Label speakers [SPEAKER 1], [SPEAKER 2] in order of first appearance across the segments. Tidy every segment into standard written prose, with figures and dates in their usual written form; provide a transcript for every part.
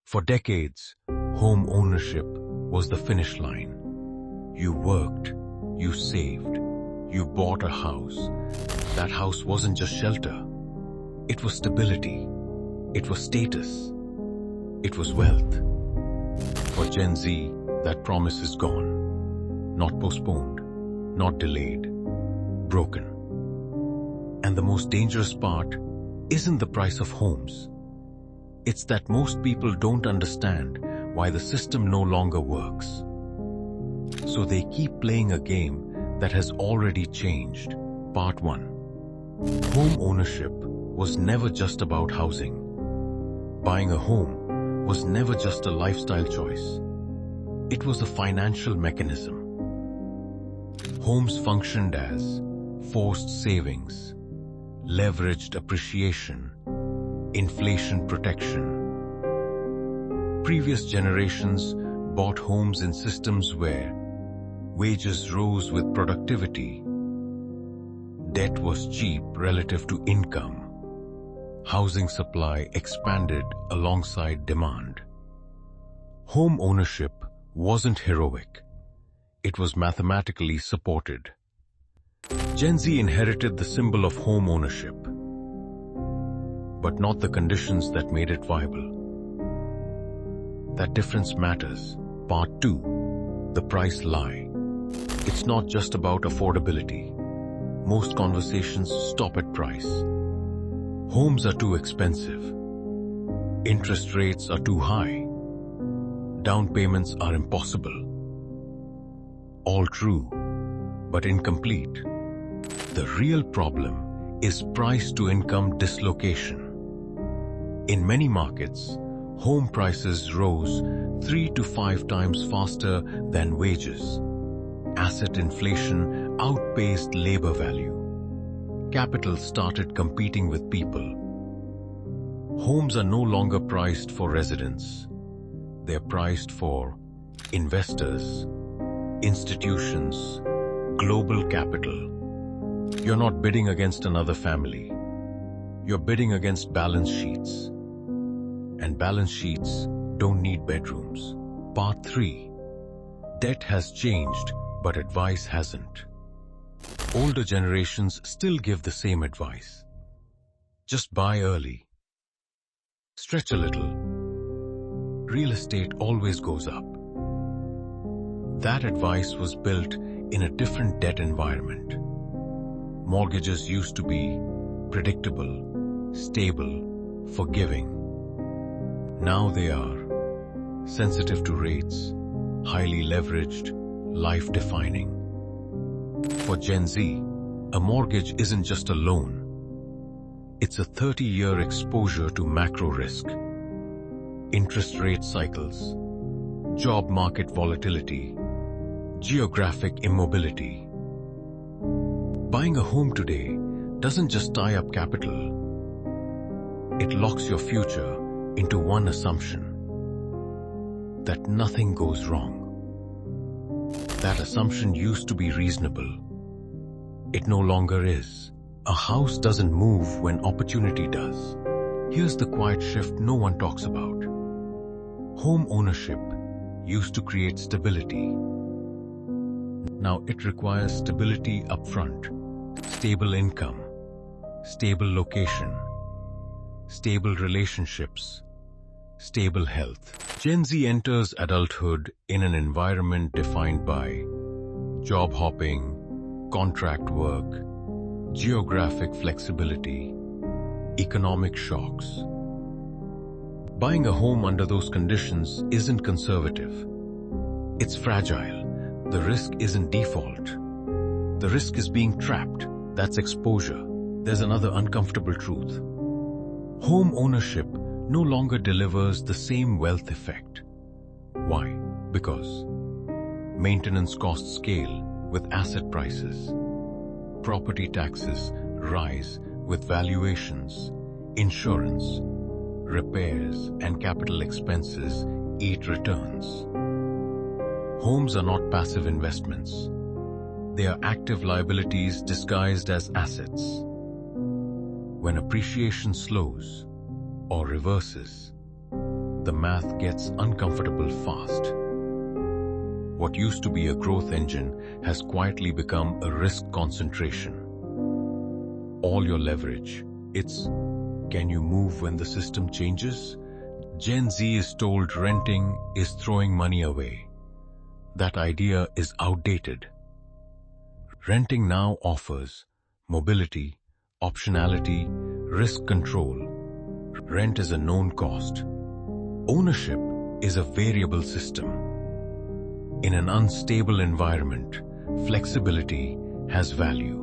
[SPEAKER 1] For decades, home ownership was the finish line. You worked, you saved, you bought a house. That house wasn't just shelter. It was stability. It was status. It was wealth. For Gen Z, that promise is gone. Not postponed, not delayed, broken. And the most dangerous part isn't the price of homes. It's that most people don't understand why the system no longer works. So they keep playing a game that has already changed. Part 1. Home ownership was never just about housing. Buying a home was never just a lifestyle choice. It was a financial mechanism. Homes functioned as forced savings, leveraged appreciation, inflation protection. Previous generations bought homes in systems where wages rose with productivity, debt was cheap relative to income, housing supply expanded alongside demand. Home ownership wasn't heroic. It was mathematically supported. Gen Z inherited the symbol of home ownership, but not the conditions that made it viable. That difference matters. Part 2. The price lie. It's not just about affordability. Most conversations stop at price. Homes are too expensive. Interest rates are too high. Down payments are impossible. All true, but incomplete. The real problem is price-to-income dislocation. In many markets, home prices rose 3 to 5 times faster than wages. Asset inflation outpaced labor value. Capital started competing with people. Homes are no longer priced for residents. They're priced for investors, institutions, global capital. You're not bidding against another family. You're bidding against balance sheets. And balance sheets don't need bedrooms. Part 3. Debt has changed, but advice hasn't. Older generations still give the same advice. Just buy early. Stretch a little. Real estate always goes up. That advice was built in a different debt environment. Mortgages used to be predictable, stable, forgiving. Now they are sensitive to rates, highly leveraged, life-defining. For Gen Z, a mortgage isn't just a loan. It's a 30-year exposure to macro risk, interest rate cycles, job market volatility, geographic immobility. Buying a home today doesn't just tie up capital. It locks your future into one assumption: that nothing goes wrong. That assumption used to be reasonable. It no longer is. A house doesn't move when opportunity does. Here's the quiet shift no one talks about. Home ownership used to create stability. Now it requires stability upfront. Stable income, stable location, stable relationships, stable health. Gen Z enters adulthood in an environment defined by job hopping, contract work, geographic flexibility, economic shocks. Buying a home under those conditions isn't conservative. It's fragile. The risk isn't default. The risk is being trapped. That's exposure. There's another uncomfortable truth. Home ownership no longer delivers the same wealth effect. Why? Because maintenance costs scale with asset prices. Property taxes rise with valuations. Insurance, repairs, and capital expenses eat returns. Homes are not passive investments. They are active liabilities disguised as assets. When appreciation slows or reverses, the math gets uncomfortable fast. What used to be a growth engine has quietly become a risk concentration. All your leverage, it's, can you move when the system changes? Gen Z is told renting is throwing money away. That idea is outdated. Renting now offers mobility, optionality, risk control. Rent is a known cost. Ownership is a variable system. In an unstable environment, flexibility has value.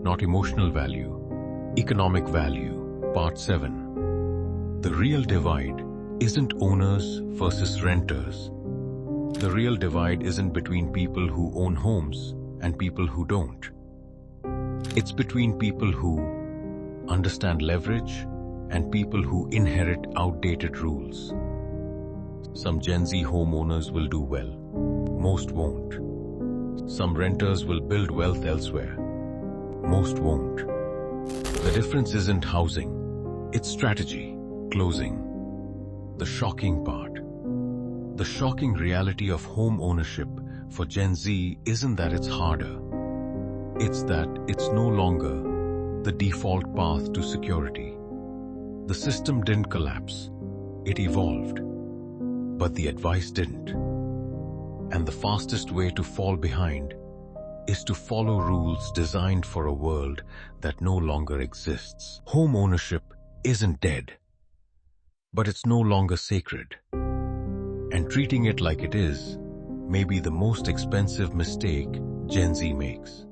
[SPEAKER 1] Not emotional value, economic value. Part 7. The real divide isn't owners versus renters. The real divide isn't between people who own homes and people who don't. It's between people who understand leverage and people who inherit outdated rules. Some Gen Z homeowners will do well. Most won't. Some renters will build wealth elsewhere. Most won't. The difference isn't housing. It's strategy. Closing. The shocking part. The shocking reality of home ownership for Gen Z isn't that it's harder. It's that it's no longer the default path to security. The system didn't collapse. It evolved. But the advice didn't. And the fastest way to fall behind is to follow rules designed for a world that no longer exists. Home ownership isn't dead, but it's no longer sacred. And treating it like it is may be the most expensive mistake Gen Z makes.